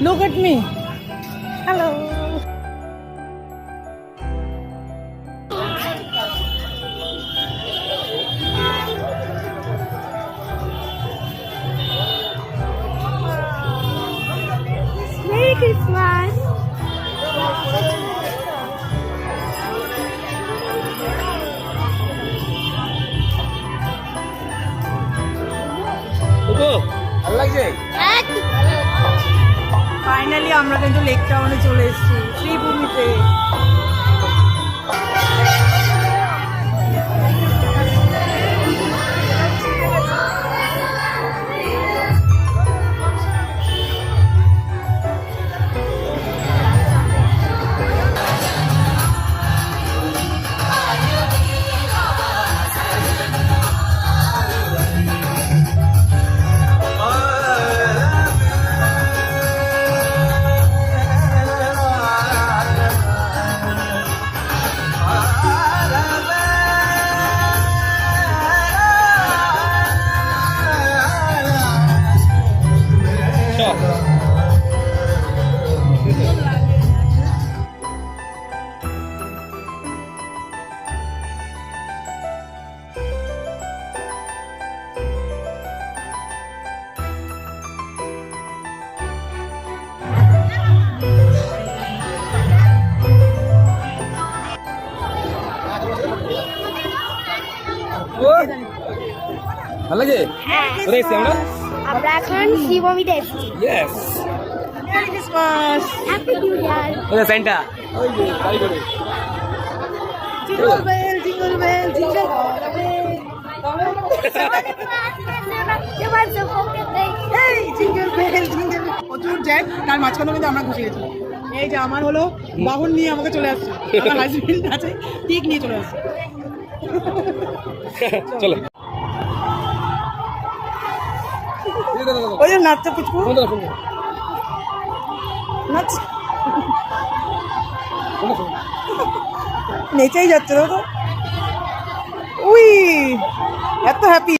Look at me. Hello. Merry Christmas. Finally আমরা কিন্তু lake টাউনে চলে এসেছি শ্রীভূমিতে। ভালো লাগে? কোথায় এসছি আমরা? আমরা এখন শ্রীভূমিতে এসেছি। Yes. Merry Christmas. Happy new year. ওই যে সাইনটা। ওই যে গাড়ি করে। Jingle bell jingle bell jingle এই জিঙ্গল বেল জিঙ্গল প্রচুর জ্যাক, তার মাঝখানে কিন্তু আমরা ঘুষে গেছি। এই যে আমার হলো বাহন নিয়ে আমাকে চলে আসছে, আমার হাজবেন্ড আছে ঠিক নিয়ে চলে আসছে। চলো। ওই যে নাচটা পুচকু নাচ নেচেই যাচ্ছে তো। উই এত হ্যাপি।